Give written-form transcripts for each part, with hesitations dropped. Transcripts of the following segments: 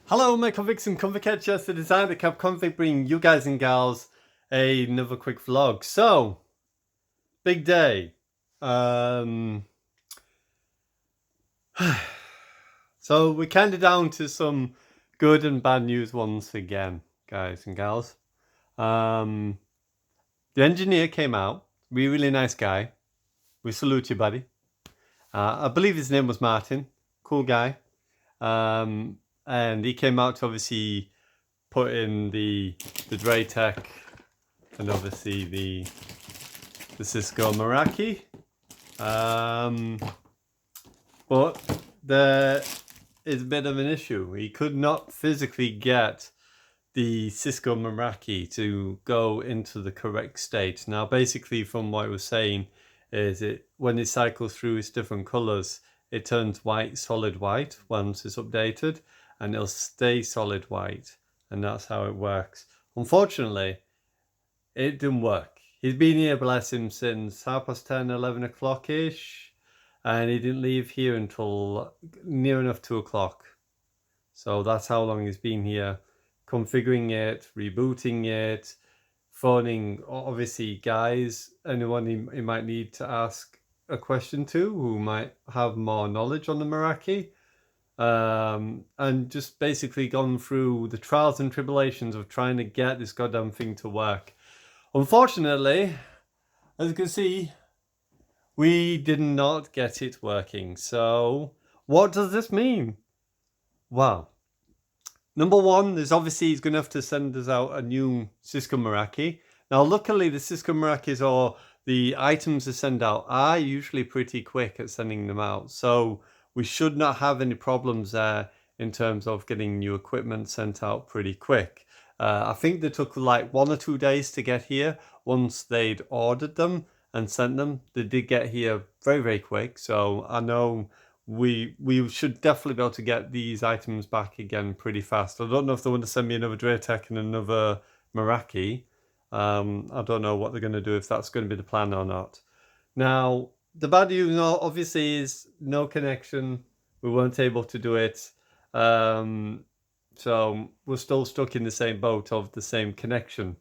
Hello, my convicts and convict catchers. The design the Cap Convict bringing you guys and gals another quick vlog. So, big day. Um, so we're kind of down to some good and bad news once again, guys and gals. The engineer came out. Really nice guy. We salute you, buddy. I believe his name was Martin. Cool guy. And he came out to obviously put in the Draytech and obviously the Cisco Meraki. But there is a bit of an issue. He could not physically get the Cisco Meraki to go into the correct state. Now, basically, from what I was saying, is it when it cycles through its different colors, it turns white, solid white once it's updated, and it'll stay solid white, and that's how it works. Unfortunately, it didn't work. He's been here, bless him, since 10:30, 11 o'clock ish, and he didn't leave here until near enough 2 o'clock. So that's how long he's been here, configuring it, rebooting it, phoning obviously guys, anyone he might need to ask a question to who might have more knowledge on the Meraki, and just basically gone through the trials and tribulations of trying to get this goddamn thing to work. Unfortunately, as you can see, we did not get it working. So what does this mean? Well, number one is obviously he's going to have to send us out a new Cisco Meraki. Now, luckily, the Cisco Merakis or the items to send out are usually pretty quick at sending them out. So we should not have any problems there in terms of getting new equipment sent out pretty quick. I think they took like 1 or 2 days to get here once they'd ordered them and sent them. They did get here very, very quick. So I know we should definitely be able to get these items back again pretty fast. I don't know if they want to send me another Draytech and another Meraki. I don't know what they're going to do, if that's going to be the plan or not. Now, the bad news obviously is no connection. We weren't able to do it. So we're still stuck in the same boat of the same connection.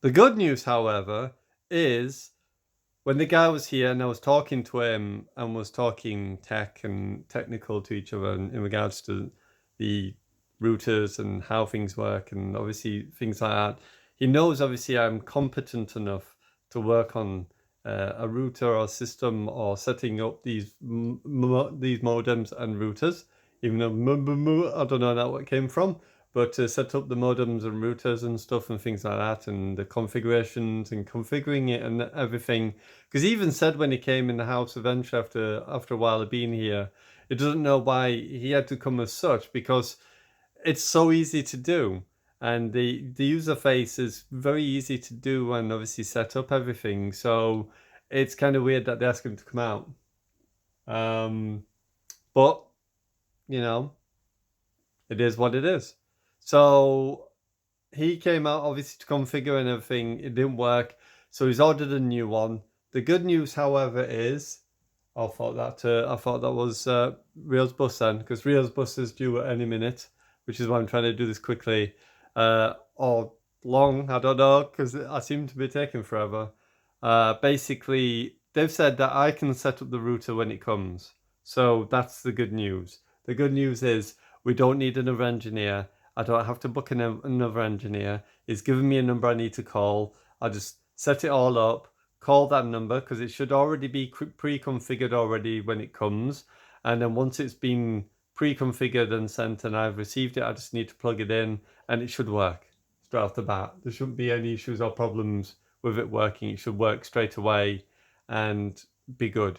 The good news, however, is when the guy was here and I was talking to him and was talking tech and technical to each other in regards to the routers and how things work and obviously things like that, he knows obviously I'm competent enough to work on a router or system or setting up these modems and routers, even though I don't know where it came from, but to set up the modems and routers and stuff and things like that, and the configurations and configuring it and everything. Because he even said when he came in the house eventually after a while of being here, he doesn't know why he had to come as such, because it's so easy to do. And the user face is very easy to do and obviously set up everything. So it's kind of weird that they ask him to come out. But, you know, it is what it is. So he came out obviously to configure and everything. It didn't work. So he's ordered a new one. The good news, however, is I thought that was Rio's bus then, because Rio's bus is due at any minute, which is why I'm trying to do this quickly. Or long, I don't know, because I seem to be taking forever. Basically, they've said that I can set up the router when it comes. So that's the good news. The good news is we don't need another engineer. I don't have to book another engineer. It's giving me a number I need to call. I just set it all up, call that number, because it should already be pre-configured already when it comes. And then once it's been pre-configured and sent and I've received it, I just need to plug it in and it should work straight off the bat. There shouldn't be any issues or problems with it working. It should work straight away and be good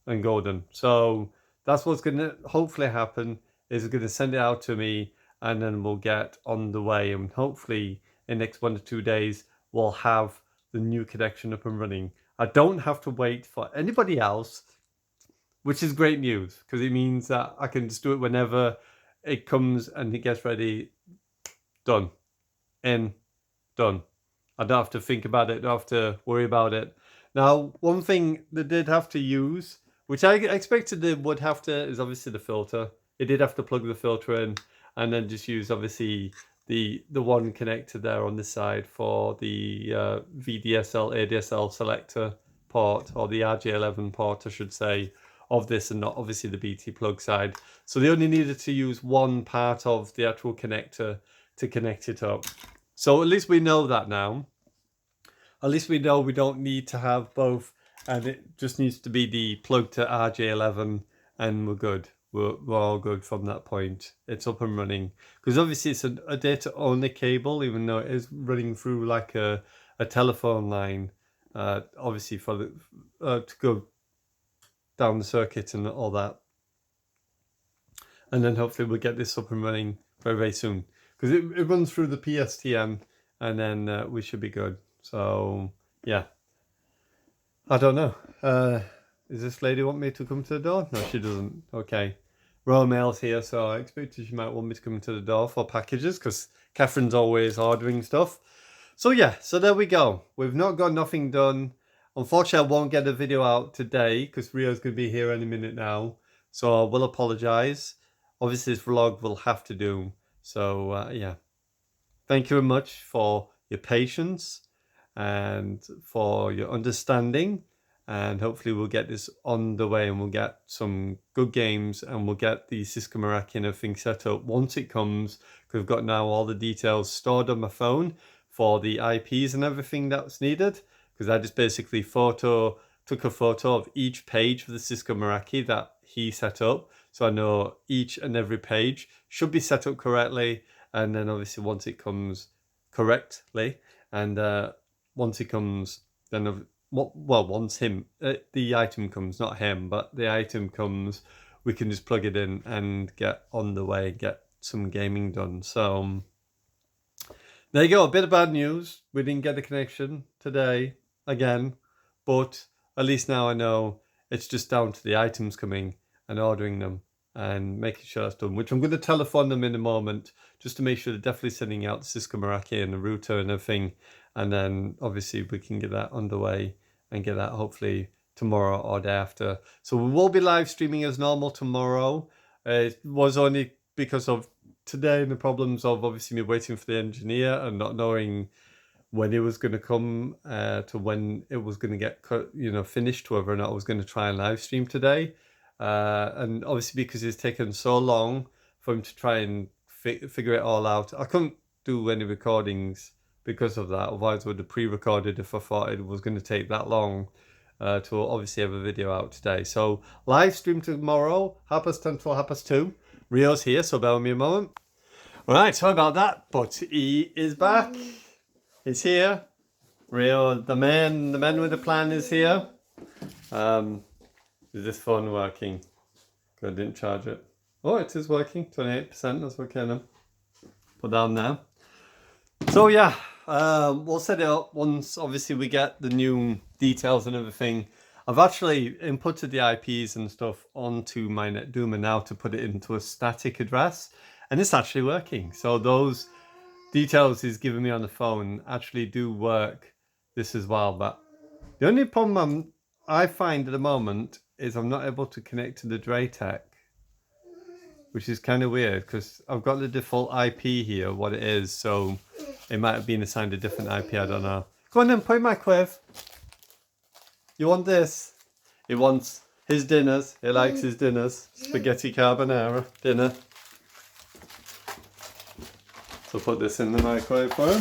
and golden. So that's what's going to hopefully happen, is going to send it out to me and then we'll get on the way, and hopefully in the next 1 to 2 days we'll have the new connection up and running. I don't have to wait for anybody else, which is great news, because it means that I can just do it whenever it comes and it gets ready. Done. In. Done. I don't have to think about it. Don't have to worry about it. Now, one thing they did have to use, which I expected they would have to, is obviously the filter, it did have to plug the filter in, and then just use obviously the one connector there on this side for the VDSL ADSL selector port, or the RJ11 port I should say, of this, and not obviously the BT plug side. So they only needed to use one part of the actual connector to connect it up. So at least we know that now. At least we know we don't need to have both, and it just needs to be the plug to RJ11 and we're good. We're all good from that point. It's up and running. Because obviously it's a data only cable, even though it is running through like a telephone line, obviously for the to go down the circuit and all that. And then hopefully we'll get this up and running very, very soon. Because it runs through the PSTN, and then we should be good. So, yeah. I don't know. Does this lady want me to come to the door? No, she doesn't. Okay. Royal Mail's here, so I expected she might want me to come to the door for packages, because Catherine's always ordering stuff. So, yeah. So, there we go. We've not got nothing done. Unfortunately, I won't get a video out today, because Rio's going to be here any minute now. So, I will apologise. Obviously, this vlog will have to do. So, yeah. Thank you very much for your patience and for your understanding, and hopefully we'll get this on the way, and we'll get some good games, and we'll get the Cisco Meraki and everything set up once it comes, because I've got now all the details stored on my phone for the IPs and everything that's needed, because I just basically took a photo of each page of the Cisco Meraki that he set up, so I know each and every page should be set up correctly. And then obviously once it comes correctly, and once it comes, then once the item comes, not him, but the item comes, we can just plug it in and get on the way, get some gaming done. So there you go. A bit of bad news. We didn't get the connection today again, but at least now I know it's just down to the items coming and ordering them and making sure that's done, which I'm going to telephone them in a moment, just to make sure they're definitely sending out the Cisco Meraki and the router and everything. And then obviously we can get that underway and get that hopefully tomorrow or day after. So we will be live streaming as normal tomorrow. It was only because of today and the problems of obviously me waiting for the engineer and not knowing when it was going to come to when it was going to get finished, whether or not I was going to try and live stream today. And obviously because it's taken so long for him to try and figure it all out, I couldn't do any recordings because of that. Otherwise I would have pre-recorded if I thought it was going to take that long to obviously have a video out today. So live stream tomorrow, 10:30 till 2:30. Rio's here, so bear with me a moment. Right, sorry about that, but he is back. He's here. Rio, the man with the plan is here. Is this phone working? Good, I didn't charge it. Oh, it is working. 28%. That's okay now. Put down there. So yeah, we'll set it up once obviously we get the new details and everything. I've actually inputted the IPs and stuff onto my NetDoomer now to put it into a static address, and it's actually working. So those details he's giving me on the phone actually do work this as well. But the only problem I find at the moment is I'm not able to connect to the Draytech, which is kind of weird because I've got the default IP here, what it is, so it might have been assigned a different IP, I don't know. Go on then, put in microwave. You want this? He wants his dinners, he likes his dinners. Spaghetti carbonara dinner. So put this in the microwave for him.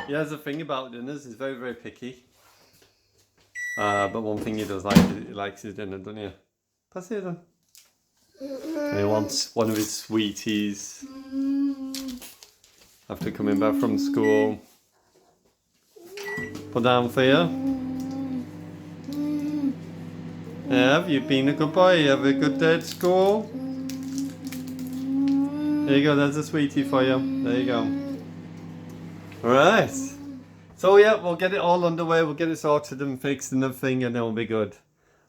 He has a thing about dinners, he's very, very picky. But one thing he does like is he likes his dinner, doesn't he? Pass it then. And he wants one of his sweeties after coming back from school. Put down for you. Yeah, have you been a good boy? You have a good day at school? There you go, there's a sweetie for you. There you go. Alright. So yeah, we'll get it all underway, we'll get it sorted and fixed and everything, and then we'll be good.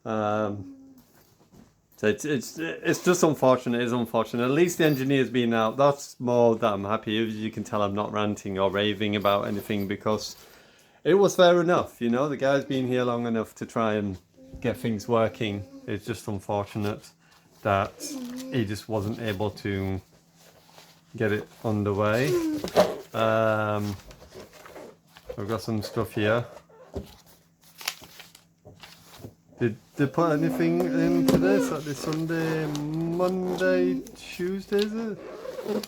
So it's just unfortunate, it's unfortunate. At least the engineer's been out. That's more that I'm happy. As you can tell, I'm not ranting or raving about anything because it was fair enough, you know. The guy's been here long enough to try and get things working. It's just unfortunate that he just wasn't able to get it underway. I've got some stuff here. Did they put anything into this? Saturday, Sunday, Monday, Tuesday, is it?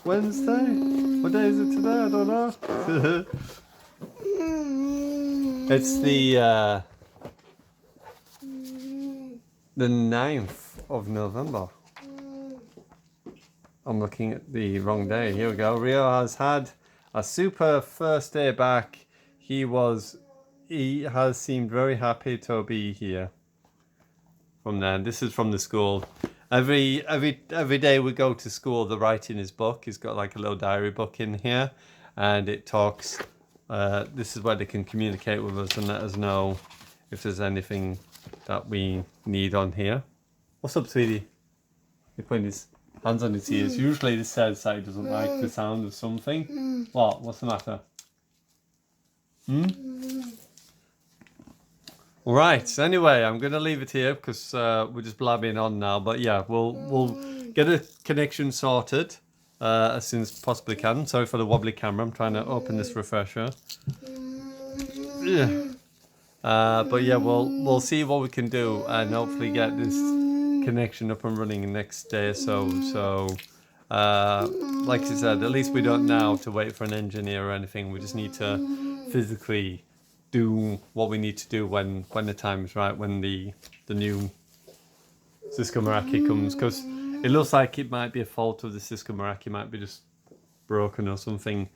Wednesday? What day is it today? I don't know. It's the 9th of November. I'm looking at the wrong day. Here we go. Rio has had a super first day back. He has seemed very happy to be here. From there, this is from the school. Every day we go to school, they write in his book. He's got like a little diary book in here, and it talks. This is where they can communicate with us and let us know if there's anything that we need on here. What's up, sweetie? He's putting his hands on his ears. Usually this says that he doesn't like the sound of something. What? What's the matter? Right. Anyway, I'm going to leave it here because we're just blabbing on now. But yeah, we'll get a connection sorted as soon as possibly can. Sorry for the wobbly camera. I'm trying to open this refresher. Yeah. But yeah, we'll see what we can do and hopefully get this connection up and running next day. So like I said, at least we don't now have to wait for an engineer or anything. We just need to physically do what we need to do when the time is right, when the new Cisco Meraki comes, because it looks like it might be a fault of the Cisco Meraki, might be just broken or something.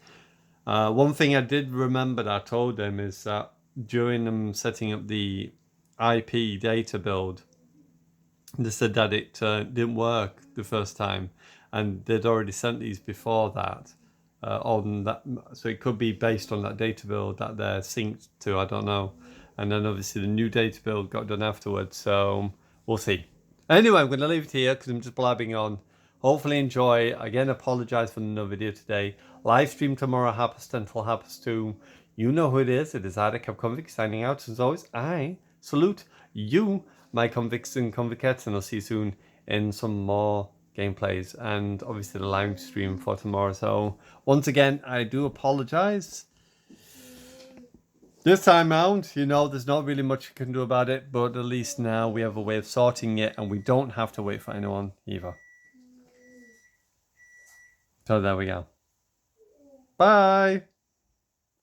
One thing I did remember that I told them is that during them setting up the IP data build, they said that it didn't work the first time, and they'd already sent these before that. On that, so it could be based on that data build that they're synced to, I don't know. And then obviously the new data build got done afterwards, so we'll see. Anyway, I'm going to leave it here because I'm just blabbing on. Hopefully enjoy. Again, apologize for no video today. Live stream tomorrow, 10:30 till 2:30. You know who it is. It is Adek Convict signing out. As always, I salute you, my convicts and convicts, and I'll see you soon in some more gameplays and obviously the live stream for tomorrow. So once again, I do apologize. This time round, you know, there's not really much you can do about it, but at least now we have a way of sorting it and we don't have to wait for anyone either. So there we go. Bye.